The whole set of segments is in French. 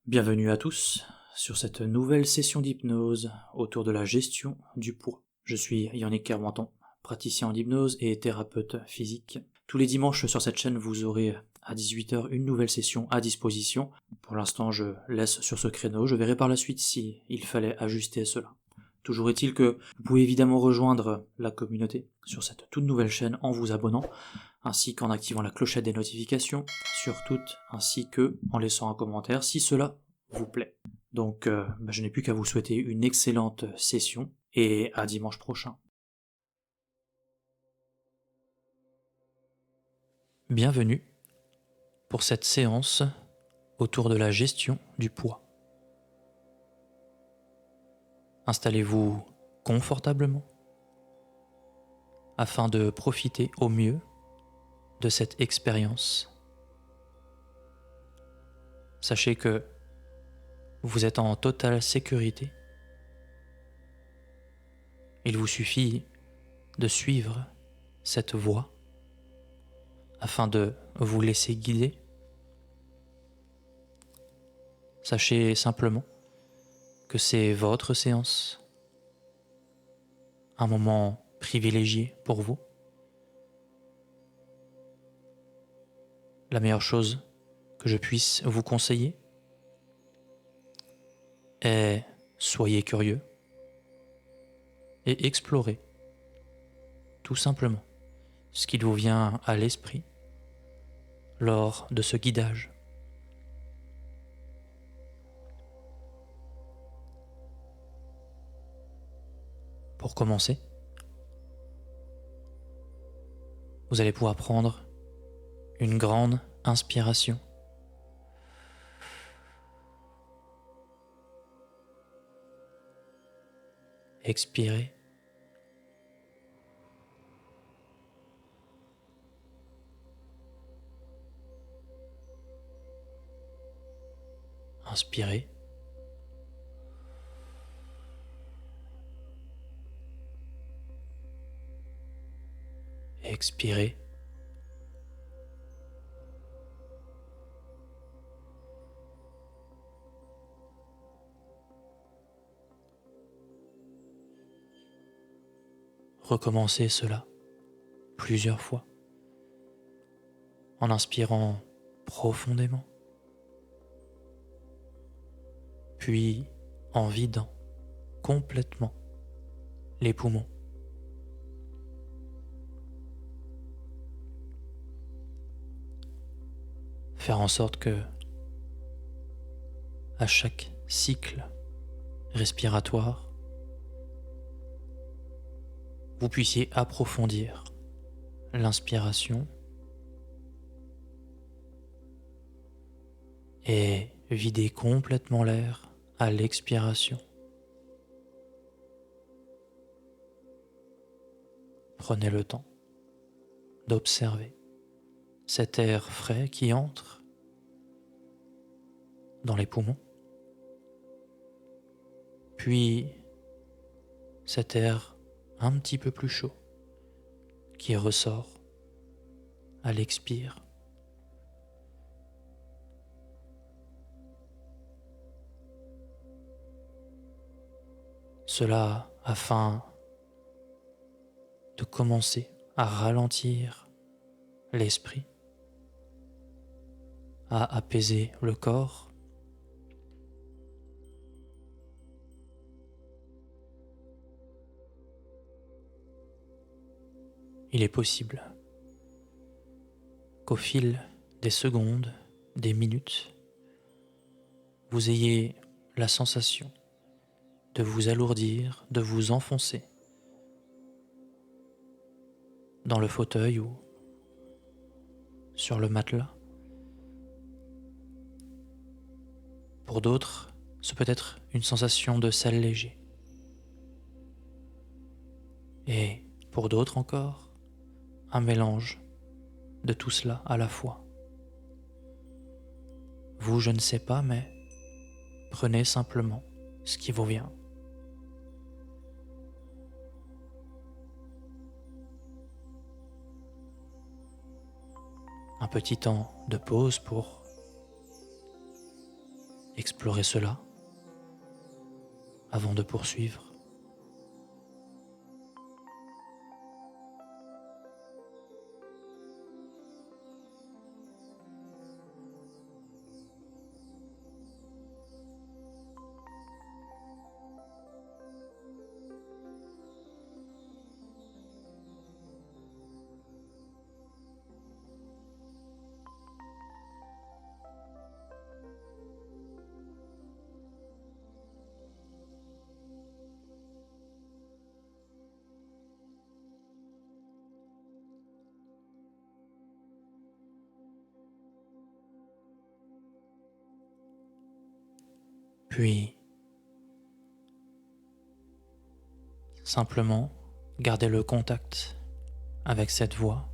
Bienvenue à tous sur cette nouvelle session d'hypnose autour de la gestion du poids. Je suis Yannick Kermenton, praticien en hypnose et thérapeute physique. Tous les dimanches sur cette chaîne, vous aurez à 18h une nouvelle session à disposition. Pour l'instant, je laisse sur ce créneau. Je verrai par la suite si il fallait ajuster cela. Toujours est-il que vous pouvez évidemment rejoindre la communauté sur cette toute nouvelle chaîne en vous abonnant, ainsi qu'en activant la clochette des notifications sur toutes, ainsi que en laissant un commentaire si cela vous plaît. Donc je n'ai plus qu'à vous souhaiter une excellente session et à dimanche prochain. Bienvenue pour cette séance autour de la gestion du poids. Installez-vous confortablement afin de profiter au mieux de cette expérience. Sachez que vous êtes en totale sécurité. Il vous suffit de suivre cette voie afin de vous laisser guider. Sachez simplement que c'est votre séance, un moment privilégié pour vous. La meilleure chose que je puisse vous conseiller est soyez curieux et explorez tout simplement ce qu'il vous vient à l'esprit lors de ce guidage. Pour commencer, vous allez pouvoir prendre une grande inspiration. Expirez. Inspirez. Expirez. Recommencez cela plusieurs fois en inspirant profondément, puis en vidant complètement les poumons. Faire en sorte que, à chaque cycle respiratoire, vous puissiez approfondir l'inspiration et vider complètement l'air à l'expiration. Prenez le temps d'observer cet air frais qui entre dans les poumons, puis cet air un petit peu plus chaud qui ressort à l'expire. Cela afin de commencer à ralentir l'esprit, à apaiser le corps, il est possible qu'au fil des secondes, des minutes, vous ayez la sensation de vous alourdir, de vous enfoncer dans le fauteuil ou sur le matelas. Pour d'autres, ce peut être une sensation de s'alléger. Et pour d'autres encore, un mélange de tout cela à la fois. Vous, je ne sais pas, mais prenez simplement ce qui vous vient. Un petit temps de pause pour explorer cela avant de poursuivre. Puis, simplement, gardez le contact avec cette voix.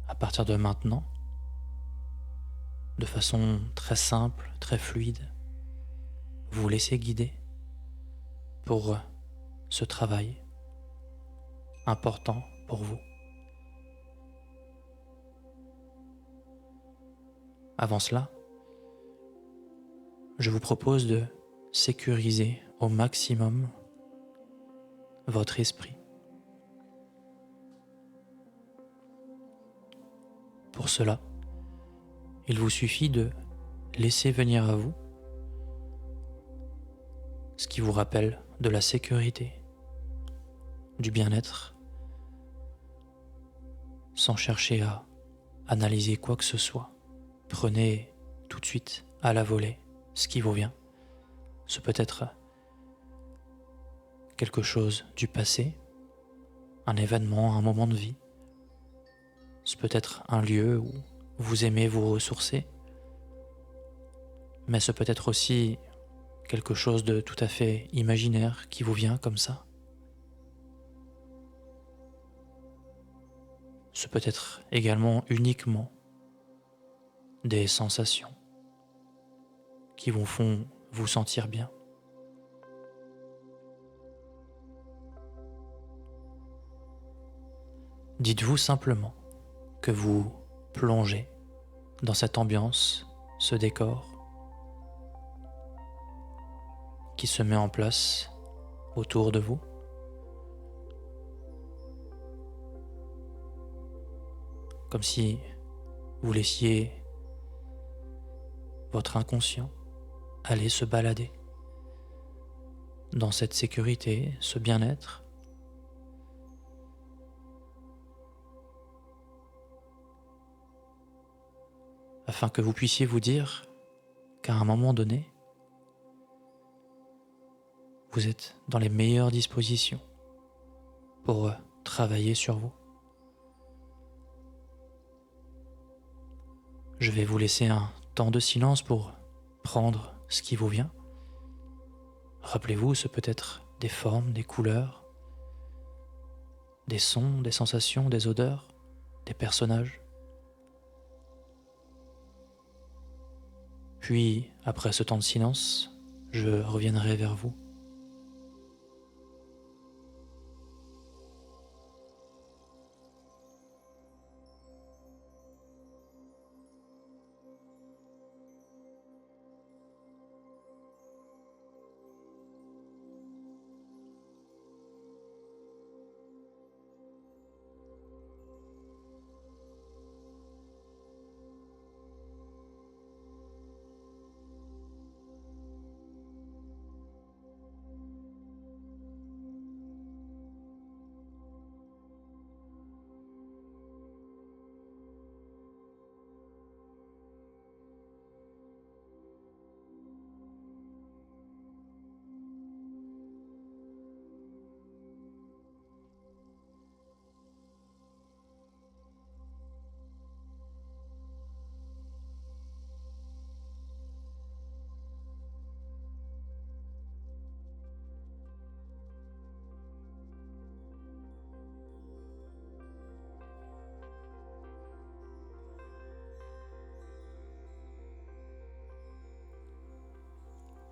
À partir de maintenant, de façon très simple, très fluide, vous laissez guider pour ce travail important pour vous. Avant cela, je vous propose de sécuriser au maximum votre esprit. Pour cela, il vous suffit de laisser venir à vous ce qui vous rappelle de la sécurité, du bien-être, sans chercher à analyser quoi que ce soit. Prenez tout de suite à la volée ce qui vous vient. Ce peut être quelque chose du passé, un événement, un moment de vie. Ce peut être un lieu où vous aimez vous ressourcer, mais ce peut être aussi quelque chose de tout à fait imaginaire qui vous vient comme ça. Ce peut être également uniquement des sensations qui vous font vous sentir bien. Dites-vous simplement que vous plongez dans cette ambiance, ce décor qui se met en place autour de vous. Comme si vous laissiez votre inconscient aller se balader dans cette sécurité, ce bien-être. Afin que vous puissiez vous dire qu'à un moment donné, vous êtes dans les meilleures dispositions pour travailler sur vous. Je vais vous laisser un temps de silence pour prendre ce qui vous vient. Rappelez-vous, ce peut être des formes, des couleurs, des sons, des sensations, des odeurs, des personnages. Puis, après ce temps de silence, je reviendrai vers vous.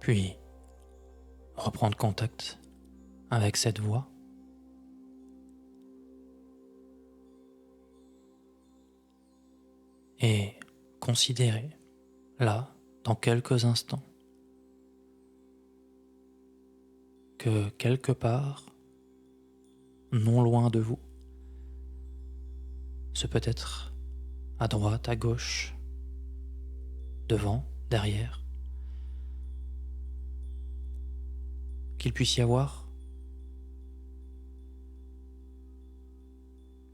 Puis, reprendre contact avec cette voix. Et considérer, là, dans quelques instants que quelque part, non loin de vous, ce peut être à droite, à gauche, devant, derrière, qu'il puisse y avoir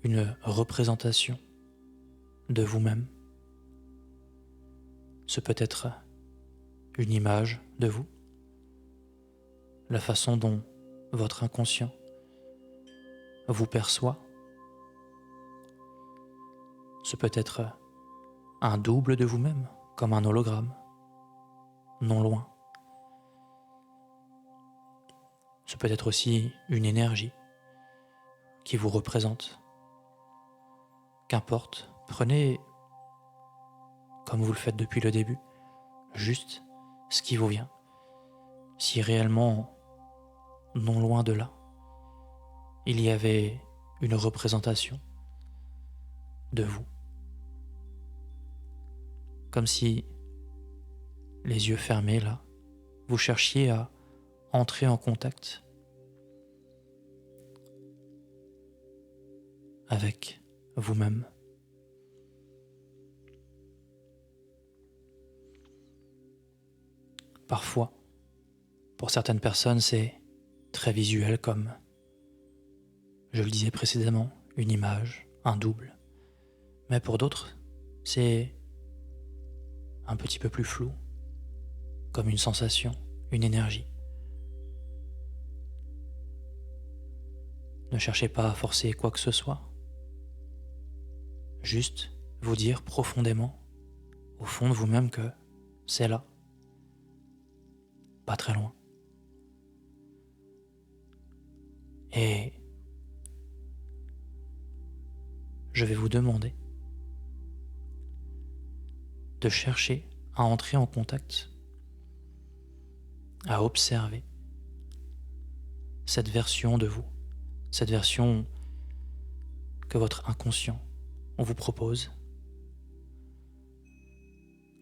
une représentation de vous-même. Ce peut être une image de vous, la façon dont votre inconscient vous perçoit. Ce peut être un double de vous-même, comme un hologramme, non loin. Ce peut être aussi une énergie qui vous représente. Qu'importe, prenez, comme vous le faites depuis le début, juste ce qui vous vient. Si réellement, non loin de là, il y avait une représentation de vous. Comme si, les yeux fermés là, vous cherchiez à entrer en contact avec vous-même. Parfois, pour certaines personnes, c'est très visuel comme, je le disais précédemment, une image, un double. Mais pour d'autres, c'est un petit peu plus flou, comme une sensation, une énergie. Ne cherchez pas à forcer quoi que ce soit. Juste vous dire profondément, au fond de vous-même, que c'est là, pas très loin. Et je vais vous demander de chercher à entrer en contact, à observer cette version de vous, cette version que votre inconscient vous propose,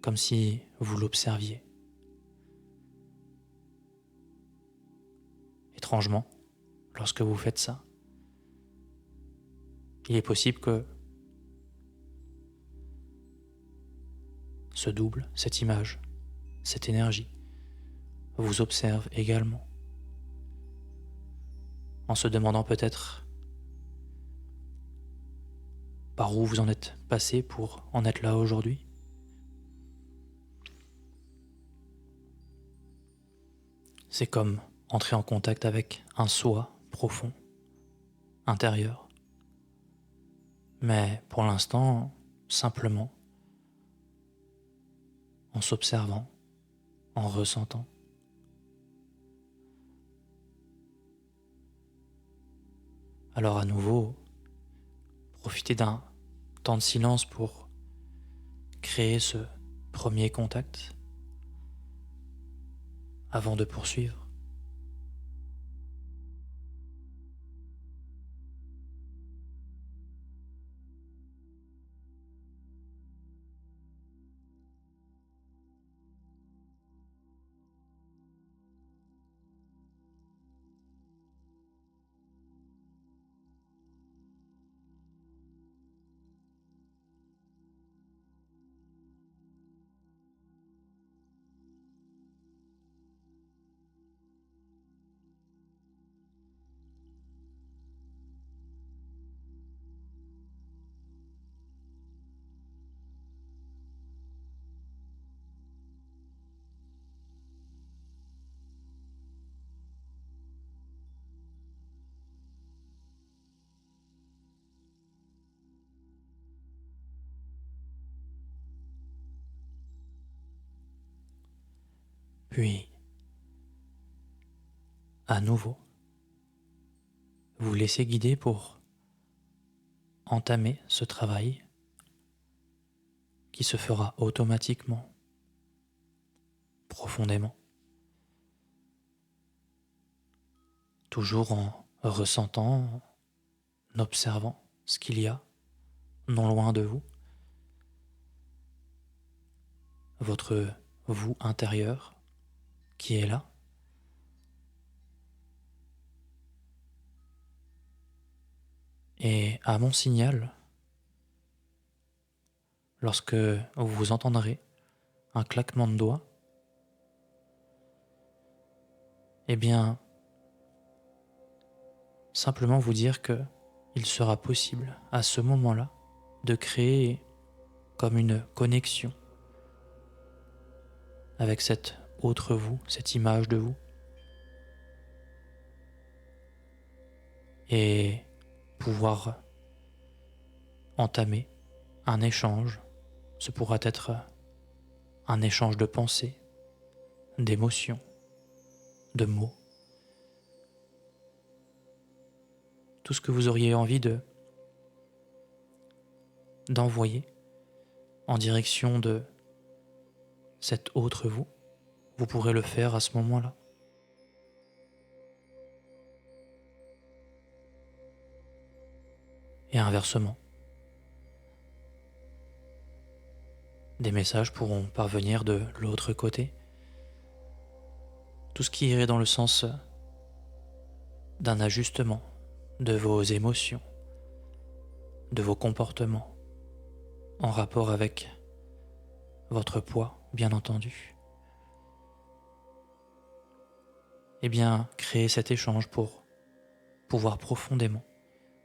comme si vous l'observiez. Étrangement, lorsque vous faites ça, il est possible que ce double, cette image, cette énergie, vous observe également, en se demandant peut-être par où vous en êtes passé pour en être là aujourd'hui. C'est comme entrer en contact avec un soi profond, intérieur. Mais pour l'instant, simplement, en s'observant, en ressentant. Alors à nouveau, profitez d'un temps de silence pour créer ce premier contact avant de poursuivre. Puis, à nouveau, vous laissez guider pour entamer ce travail qui se fera automatiquement, profondément, toujours en ressentant, en observant ce qu'il y a non loin de vous, votre vous intérieur qui est là. Et à mon signal, lorsque vous entendrez un claquement de doigts, eh bien, simplement vous dire que il sera possible à ce moment-là de créer comme une connexion avec cette autre vous, cette image de vous, et pouvoir entamer un échange. Ce pourra être un échange de pensées, d'émotions, de mots, tout ce que vous auriez envie d'envoyer en direction de cet autre vous, vous pourrez le faire à ce moment-là. Et inversement, des messages pourront parvenir de l'autre côté. Tout ce qui irait dans le sens d'un ajustement de vos émotions, de vos comportements, en rapport avec votre poids, bien entendu. Eh bien, créez cet échange pour pouvoir profondément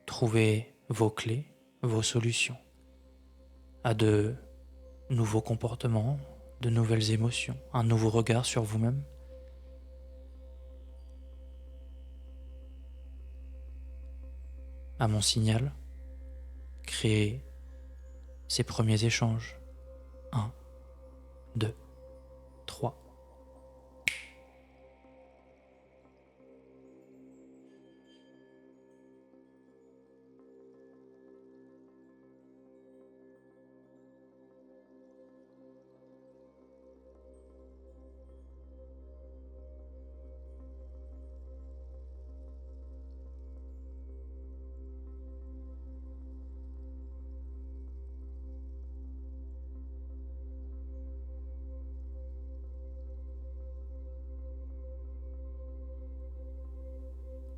trouver vos clés, vos solutions à de nouveaux comportements, de nouvelles émotions, un nouveau regard sur vous-même. À mon signal, créez ces premiers échanges. 1, 2, 3.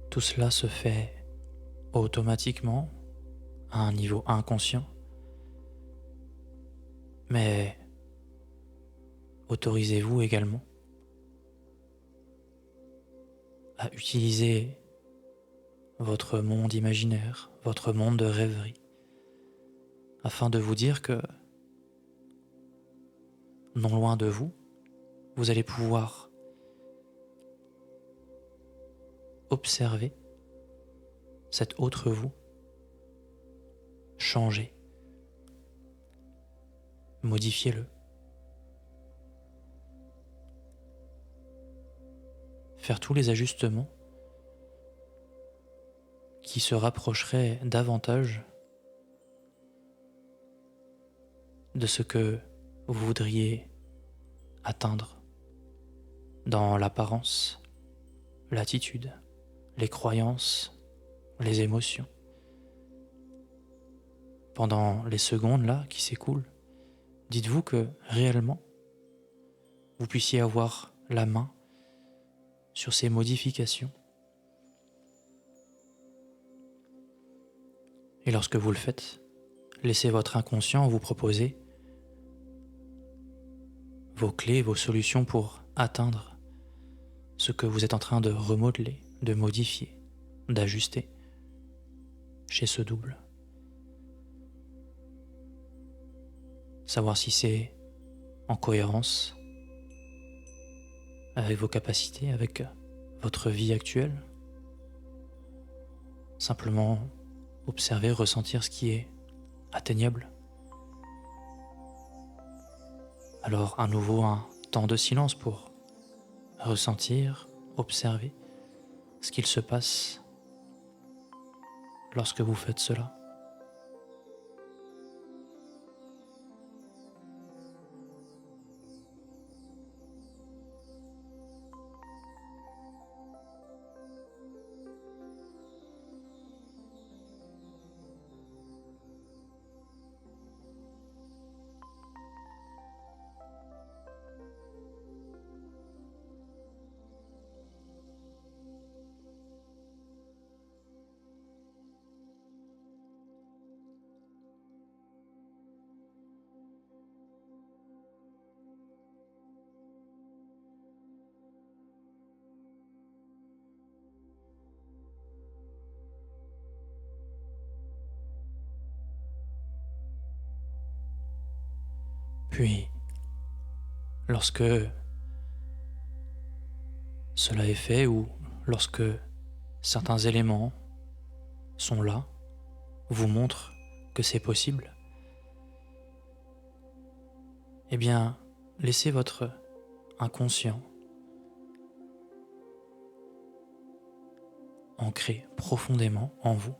Tout cela se fait automatiquement à un niveau inconscient, mais autorisez-vous également à utiliser votre monde imaginaire, votre monde de rêverie, afin de vous dire que, non loin de vous, vous allez pouvoir observer cet autre vous changer, modifiez-le, faire tous les ajustements qui se rapprocheraient davantage de ce que vous voudriez atteindre dans l'apparence, l'attitude, les croyances, les émotions. Pendant les secondes là qui s'écoulent, dites-vous que réellement, vous puissiez avoir la main sur ces modifications. Et lorsque vous le faites, laissez votre inconscient vous proposer vos clés, vos solutions pour atteindre ce que vous êtes en train de remodeler, de modifier, d'ajuster chez ce double. Savoir si c'est en cohérence avec vos capacités, avec votre vie actuelle. Simplement observer, ressentir ce qui est atteignable. Alors à nouveau un temps de silence pour ressentir, observer ce qu'il se passe lorsque vous faites cela. Puis, lorsque cela est fait ou lorsque certains éléments sont là, vous montrent que c'est possible, eh bien, laissez votre inconscient ancrer profondément en vous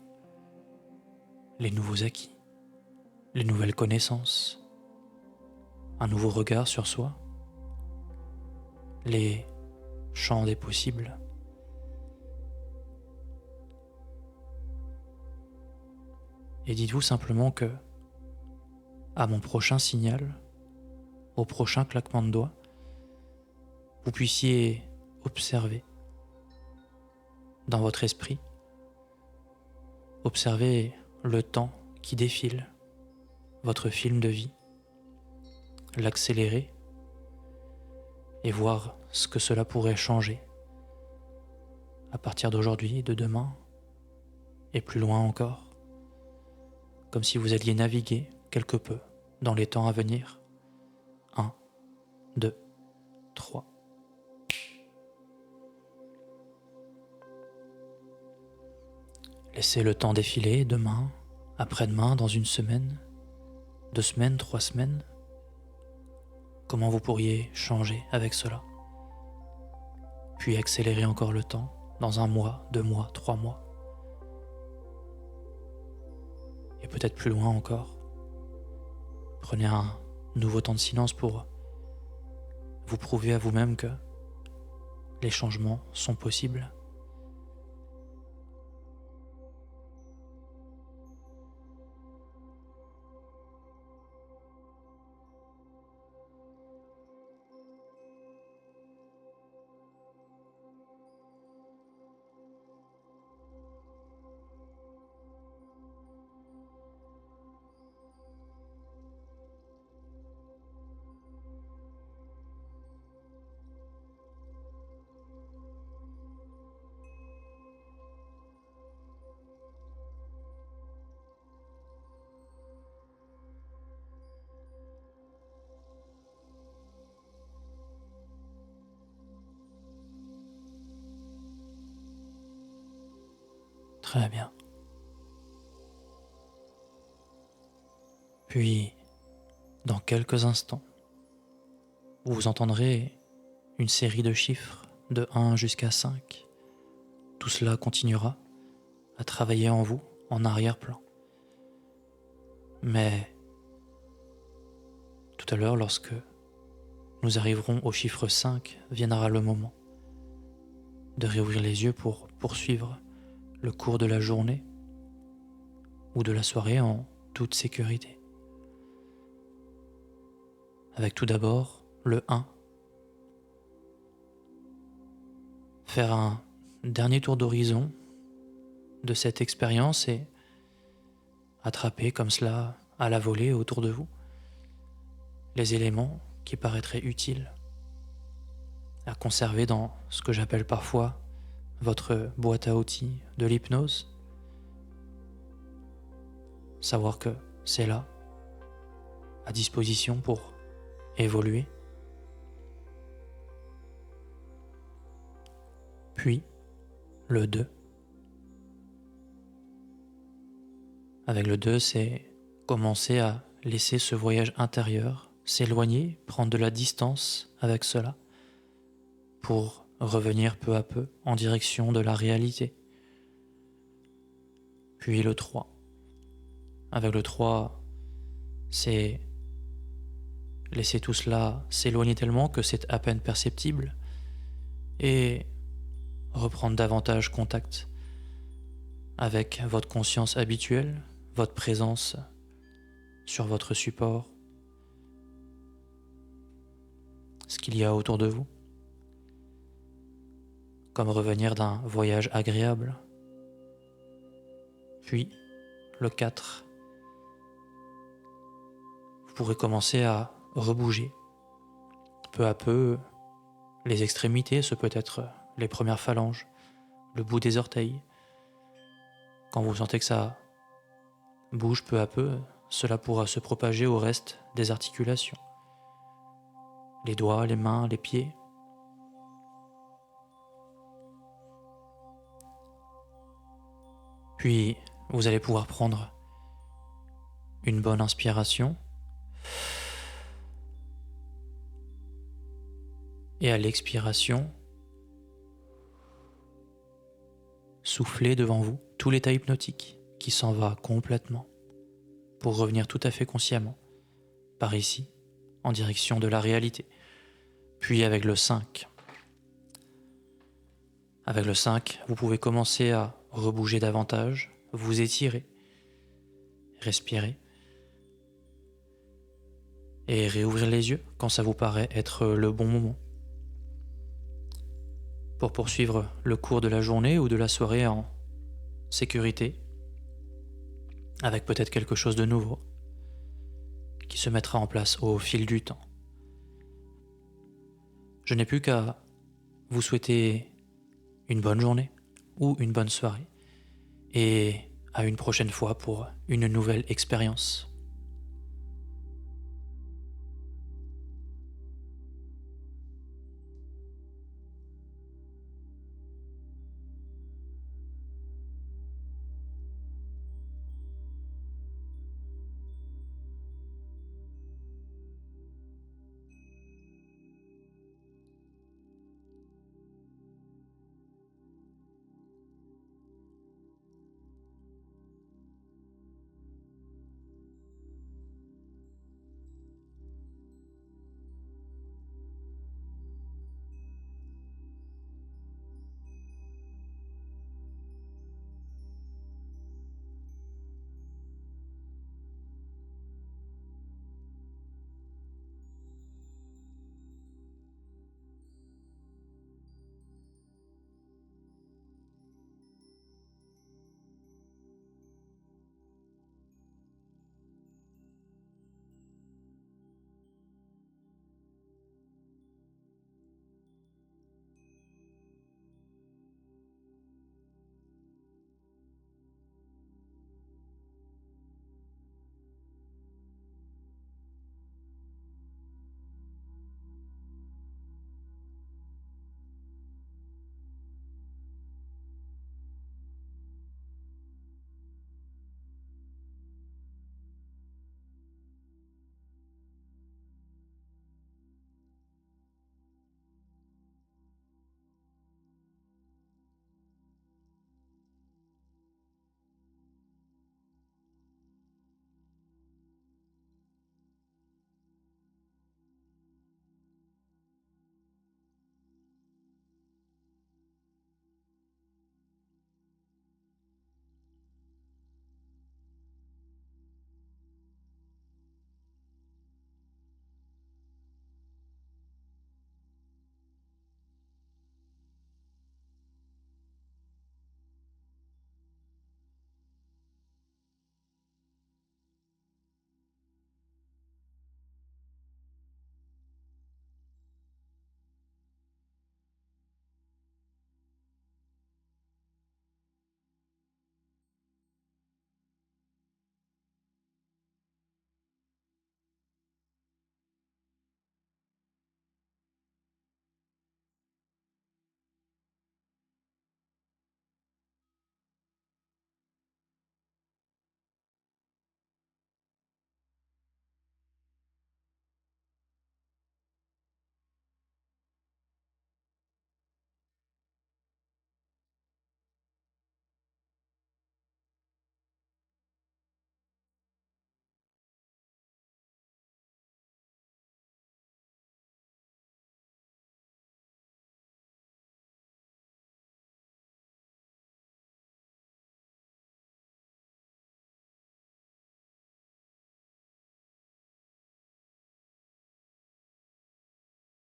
les nouveaux acquis, les nouvelles connaissances, un nouveau regard sur soi, les champs des possibles. Et dites-vous simplement que, à mon prochain signal, au prochain claquement de doigts, vous puissiez observer dans votre esprit, observer le temps qui défile, votre film de vie, l'accélérer et voir ce que cela pourrait changer à partir d'aujourd'hui, de demain et plus loin encore, comme si vous alliez naviguer quelque peu dans les temps à venir. 1, 2, 3. Laissez le temps défiler demain, après-demain, dans une semaine, 2 semaines, 3 semaines. Comment vous pourriez changer avec cela? Puis accélérer encore le temps dans 1 mois, 2 mois, 3 mois. Et peut-être plus loin encore. Prenez un nouveau temps de silence pour vous prouver à vous-même que les changements sont possibles. Très bien. Puis, dans quelques instants, vous entendrez une série de chiffres de 1 jusqu'à 5. Tout cela continuera à travailler en vous en arrière-plan. Mais tout à l'heure, lorsque nous arriverons au chiffre 5, viendra le moment de réouvrir les yeux pour poursuivre le cours de la journée ou de la soirée en toute sécurité. Avec tout d'abord le 1. Faire un dernier tour d'horizon de cette expérience et attraper comme cela à la volée autour de vous les éléments qui paraîtraient utiles à conserver dans ce que j'appelle parfois votre boîte à outils de l'hypnose. Savoir que c'est là, à disposition pour évoluer. Puis, le 2. Avec le 2, c'est commencer à laisser ce voyage intérieur s'éloigner, prendre de la distance avec cela, pour revenir peu à peu en direction de la réalité. Puis le 3. Avec le 3, c'est laisser tout cela s'éloigner tellement que c'est à peine perceptible et reprendre davantage contact avec votre conscience habituelle, votre présence sur votre support, ce qu'il y a autour de vous, comme revenir d'un voyage agréable. Puis, le 4, vous pourrez commencer à rebouger peu à peu les extrémités, ce peut être les premières phalanges, le bout des orteils. Quand vous sentez que ça bouge peu à peu, cela pourra se propager au reste des articulations. les doigts, les mains, les pieds. Puis, vous allez pouvoir prendre une bonne inspiration et à l'expiration, soufflez devant vous tout l'état hypnotique qui s'en va complètement pour revenir tout à fait consciemment par ici, en direction de la réalité. Puis avec le 5. Avec le 5, vous pouvez commencer à rebouger davantage, vous étirer, respirer et réouvrir les yeux quand ça vous paraît être le bon moment pour poursuivre le cours de la journée ou de la soirée en sécurité, avec peut-être quelque chose de nouveau qui se mettra en place au fil du temps. Je n'ai plus qu'à vous souhaiter une bonne journée ou une bonne soirée et à une prochaine fois pour une nouvelle expérience.